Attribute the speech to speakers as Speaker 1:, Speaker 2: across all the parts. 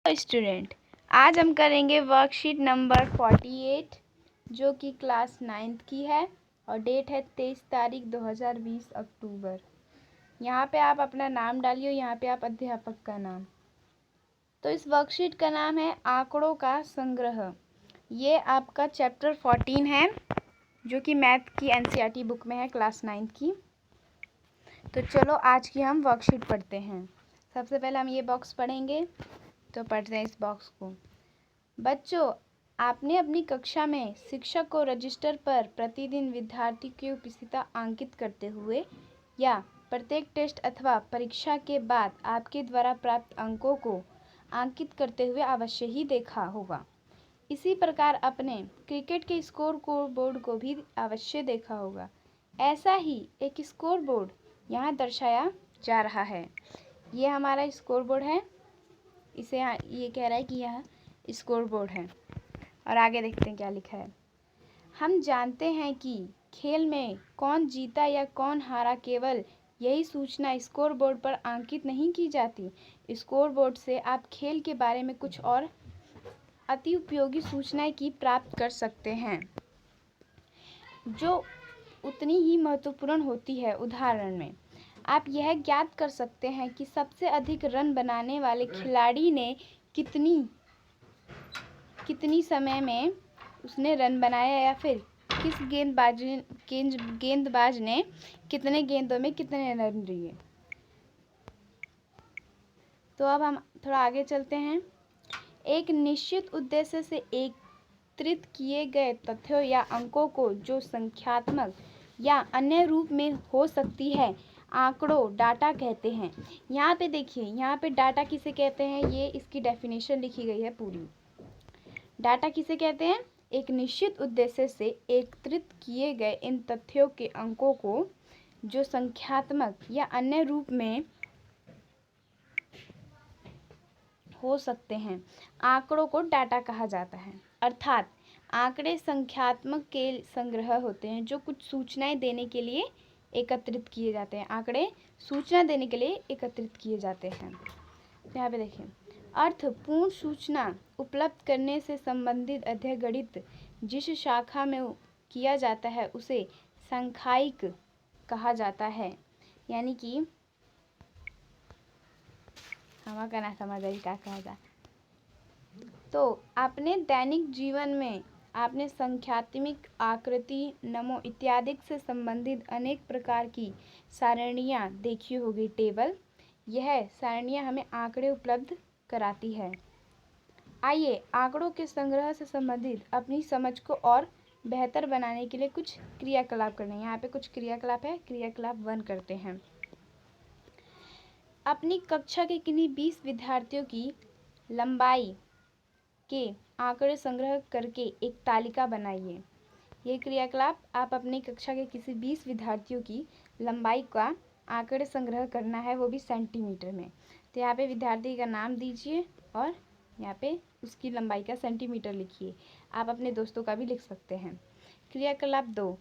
Speaker 1: Student, आज हम करेंगे वर्कशीट नंबर 48 जो कि क्लास 9th की है और डेट है 23 तारीख 2020 अक्टूबर। यहाँ पे आप अपना नाम डालिए, यहाँ पे आप अध्यापक का नाम। तो इस वर्कशीट का नाम है आंकड़ों का संग्रह। ये आपका चैप्टर 14 है जो कि मैथ की एनसीईआरटी बुक में है, क्लास 9th की। तो चलो आज की हम वर्कशीट पढ़ते हैं। सबसे पहले हम ये बॉक्स पढ़ेंगे, तो पढ़ते हैं इस बॉक्स को। बच्चों, आपने अपनी कक्षा में शिक्षक को रजिस्टर पर प्रतिदिन विद्यार्थी की उपस्थिति अंकित करते हुए या प्रत्येक टेस्ट अथवा परीक्षा के बाद आपके द्वारा प्राप्त अंकों को अंकित करते हुए अवश्य ही देखा होगा। इसी प्रकार अपने क्रिकेट के स्कोर बोर्ड को भी अवश्य देखा होगा। ऐसा ही एक स्कोर बोर्ड यहाँ दर्शाया जा रहा है। ये हमारा स्कोर बोर्ड है। इसे ये कह रहा है कि यह स्कोर बोर्ड है। और आगे देखते हैं क्या लिखा है। हम जानते हैं कि खेल में कौन जीता या कौन हारा केवल यही सूचना स्कोर बोर्ड पर अंकित नहीं की जाती। स्कोर बोर्ड से आप खेल के बारे में कुछ और अति उपयोगी सूचनाएं की प्राप्त कर सकते हैं जो उतनी ही महत्वपूर्ण होती है। उदाहरण में आप यह ज्ञात कर सकते हैं कि सबसे अधिक रन बनाने वाले खिलाड़ी ने कितनी समय में उसने रन बनाया, या फिर किस गेंदबाज ने कितने गेंदों में कितने रन लिए। तो अब हम थोड़ा आगे चलते हैं। एक निश्चित उद्देश्य से एकत्रित किए गए तथ्यों या अंकों को जो संख्यात्मक या अन्य रूप में हो सकती है, आंकड़ों डाटा कहते हैं। यहाँ पे देखिए, यहाँ पे डाटा किसे कहते हैं, ये इसकी डेफिनेशन लिखी गई है पूरी। डाटा किसे कहते हैं? एक निश्चित उद्देश्य से एकत्रित किए गए इन तथ्यों के अंकों को जो संख्यात्मक या अन्य रूप में हो सकते हैं, आंकड़ों को डाटा कहा जाता है। अर्थात आंकड़े संख्यात्मक के संग्रह होते हैं जो कुछ सूचनाएं देने के लिए एकत्रित किए जाते हैं। आंकड़े सूचना देने के लिए एकत्रित किए जाते हैं। तो यहाँ पे देखिए, अर्थपूर्ण सूचना उपलब्ध करने से संबंधित अध्ययन गणित जिस शाखा में किया जाता है उसे सांख्यिक कहा जाता है। यानी कि हमारा कहना समझ आई क्या कहा जाए। तो अपने दैनिक जीवन में आपने संख्यात्मक आकृति, नमो इत्यादि से संबंधित अनेक प्रकार की सारणियाँ देखी होगी। टेबल, यह सारणियाँ हमें आंकड़े उपलब्ध कराती है। आइए आंकड़ों के संग्रह से संबंधित अपनी समझ को और बेहतर बनाने के लिए कुछ क्रियाकलाप करने हैं। यहाँ पे कुछ क्रियाकलाप है। क्रियाकलाप 1 करते हैं। अपनी कक्षा के किन्हीं 20 विद्यार्थियों की लंबाई के आंकड़े संग्रह करके एक तालिका बनाइए। ये क्रियाकलाप, आप अपनी कक्षा के किसी 20 विद्यार्थियों की लंबाई का आंकड़े संग्रह करना है, वो भी सेंटीमीटर में। तो यहाँ पे विद्यार्थी का नाम दीजिए और यहाँ पे उसकी लंबाई का सेंटीमीटर लिखिए। आप अपने दोस्तों का भी लिख सकते हैं। क्रियाकलाप 2,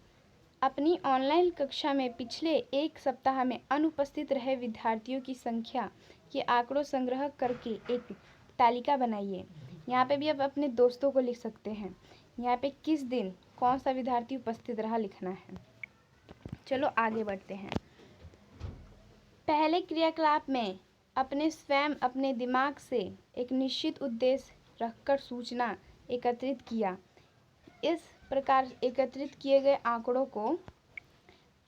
Speaker 1: अपनी ऑनलाइन कक्षा में पिछले एक सप्ताह में अनुपस्थित रहे विद्यार्थियों की संख्या के आंकड़ों संग्रह करके एक तालिका बनाइए। यहाँ पे भी आप अपने दोस्तों को लिख सकते हैं। यहाँ पे किस दिन कौन सा विद्यार्थी उपस्थित रहा लिखना है। चलो आगे बढ़ते हैं। पहले क्रियाकलाप में अपने स्वयं अपने दिमाग से एक निश्चित उद्देश्य रखकर सूचना एकत्रित किया। इस प्रकार एकत्रित किए गए आंकड़ों को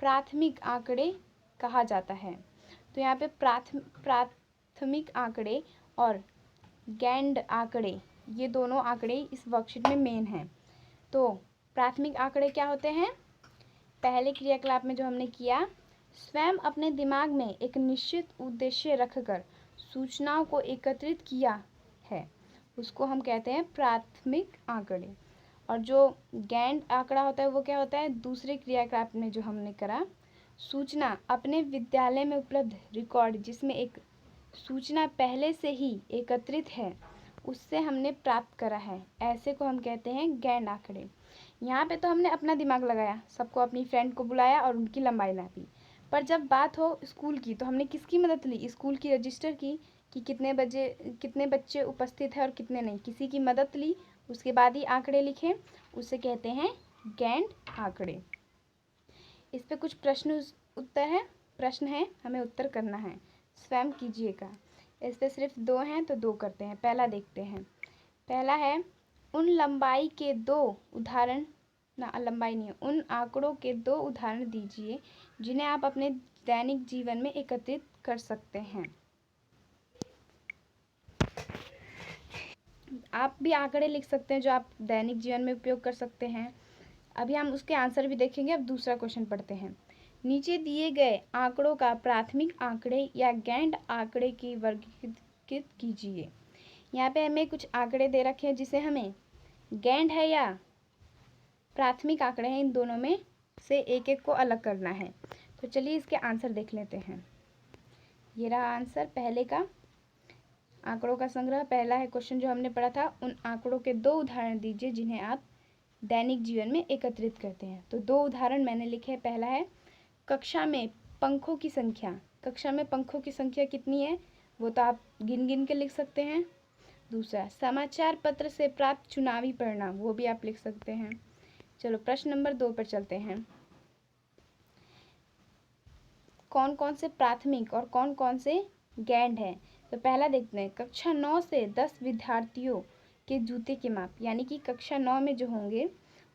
Speaker 1: प्राथमिक आंकड़े कहा जाता है। तो यहाँ पे प्राथमिक आंकड़े और गैंड आंकड़े, ये दोनों आंकड़े इस वर्कशीट में मेन हैं। तो प्राथमिक आंकड़े क्या होते हैं? पहले क्रियाकलाप में जो हमने किया, स्वयं अपने दिमाग में एक निश्चित उद्देश्य रखकर सूचनाओं को एकत्रित किया है, उसको हम कहते हैं प्राथमिक आंकड़े। और जो गैंड आंकड़ा होता है वो क्या होता है? दूसरे क्रियाकलाप में जो हमने करा, सूचना अपने विद्यालय में उपलब्ध रिकॉर्ड जिसमें एक सूचना पहले से ही एकत्रित है, उससे हमने प्राप्त करा है, ऐसे को हम कहते हैं गैंड आंकड़े। यहाँ पे तो हमने अपना दिमाग लगाया, सबको अपनी फ्रेंड को बुलाया और उनकी लंबाई नापी। पर जब बात हो स्कूल की तो हमने किसकी मदद ली? स्कूल की रजिस्टर की, कि कितने बच्चे उपस्थित हैं और कितने नहीं। किसी की मदद ली, उसके बाद ही आंकड़े लिखे, उसे कहते हैं गैंड आंकड़े। इस पे कुछ प्रश्न है, हमें उत्तर करना है, स्वयं कीजिएगा। इस पे सिर्फ 2 हैं तो 2 करते हैं। पहला देखते हैं। पहला है, उन लंबाई के 2 उदाहरण, ना लंबाई नहीं है, उन आंकड़ों के 2 उदाहरण दीजिए जिन्हें आप अपने दैनिक जीवन में एकत्रित कर सकते हैं। आप भी आंकड़े लिख सकते हैं जो आप दैनिक जीवन में उपयोग कर सकते हैं। अभी हम उसके आंसर भी देखेंगे। अब दूसरा क्वेश्चन पढ़ते हैं। नीचे दिए गए आंकड़ों का प्राथमिक आंकड़े या गैंड आंकड़े की वर्गीकृत कीजिए। यहाँ पे हमें कुछ आंकड़े दे रखे हैं जिसे हमें गैंड है या प्राथमिक आंकड़े हैं, इन दोनों में से एक एक को अलग करना है। तो चलिए इसके आंसर देख लेते हैं। ये रहा आंसर पहले का, आंकड़ों का संग्रह। पहला है क्वेश्चन जो हमने पढ़ा था, उन आंकड़ों के 2 उदाहरण दीजिए जिन्हें आप दैनिक जीवन में एकत्रित करते हैं। तो 2 उदाहरण मैंने लिखे हैं। पहला है, कक्षा में पंखों की संख्या। कक्षा में पंखों की संख्या कितनी है वो तो आप गिन गिन के लिख सकते हैं। दूसरा, समाचार पत्र से प्राप्त चुनावी परिणाम, वो भी आप लिख सकते हैं। चलो प्रश्न नंबर 2 पर चलते हैं। कौन कौन से प्राथमिक और कौन कौन से गैंड है। तो पहला देखते हैं, कक्षा 9 से 10 विद्यार्थियों के जूते के माप, यानी कि कक्षा 9 में जो होंगे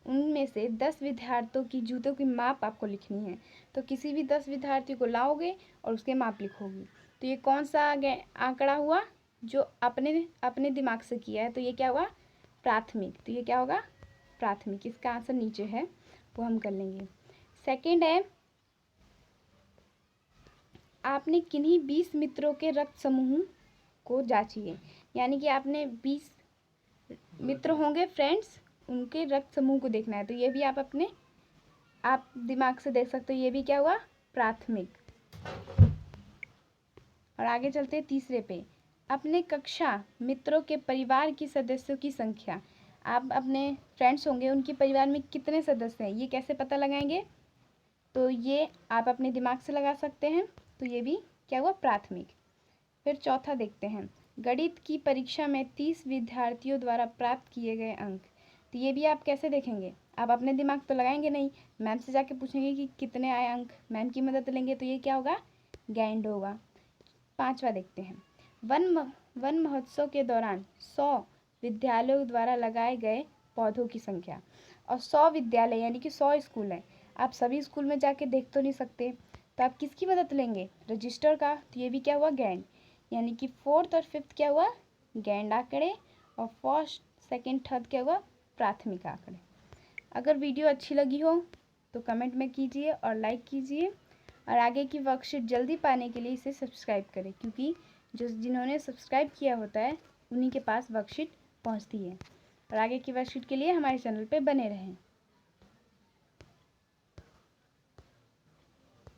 Speaker 1: उनमें से 10 विद्यार्थियों की जूतों की माप आपको लिखनी है। तो किसी भी 10 विद्यार्थियों को लाओगे और उसके माप लिखोगी। तो ये कौन सा आंकड़ा हुआ जो अपने दिमाग से किया है, तो ये क्या हुआ, प्राथमिक। तो ये क्या होगा, प्राथमिक। इसका आंसर नीचे है, वो हम कर लेंगे। सेकेंड है, आपने किन्हीं 20 मित्रों के रक्त समूह को जांचिए, यानी कि आपने 20 मित्र होंगे, फ्रेंड्स, उनके रक्त समूह को देखना है। तो ये भी आप दिमाग से देख सकते हो, ये भी क्या हुआ, प्राथमिक। और आगे चलते हैं तीसरे पे, अपने कक्षा मित्रों के परिवार की सदस्यों की संख्या। आप अपने फ्रेंड्स होंगे, उनके परिवार में कितने सदस्य हैं, ये कैसे पता लगाएंगे, तो ये आप अपने दिमाग से लगा सकते हैं। तो ये भी क्या हुआ, प्राथमिक। फिर चौथा देखते हैं, गणित की परीक्षा में 30 विद्यार्थियों द्वारा प्राप्त किए गए अंक। तो ये भी आप कैसे देखेंगे, आप अपने दिमाग तो लगाएंगे नहीं, मैम से जाके पूछेंगे कि कितने आए अंक, मैम की मदद लेंगे। तो ये क्या होगा, गैंड होगा। पांचवा देखते हैं, वन महोत्सव के दौरान 100 विद्यालयों द्वारा लगाए गए पौधों की संख्या। और 100 विद्यालय यानी कि 100 स्कूल हैं, आप सभी स्कूल में जाके देख तो नहीं सकते, तो आप किसकी मदद लेंगे, रजिस्टर का। तो ये भी क्या हुआ, गैंड। यानी कि 4th और 5th क्या हुआ, गैंड आंकड़े, और 1st, 2nd, 3rd क्या हुआ, प्राथमिक आंकड़े। अगर वीडियो अच्छी लगी हो तो कमेंट में कीजिए और लाइक कीजिए, और आगे की वर्कशीट जल्दी पाने के लिए इसे सब्सक्राइब करें, क्योंकि जिन्होंने सब्सक्राइब किया होता है उन्हीं के पास वर्कशीट पहुंचती है। और आगे की वर्कशीट के लिए हमारे चैनल पे बने रहें।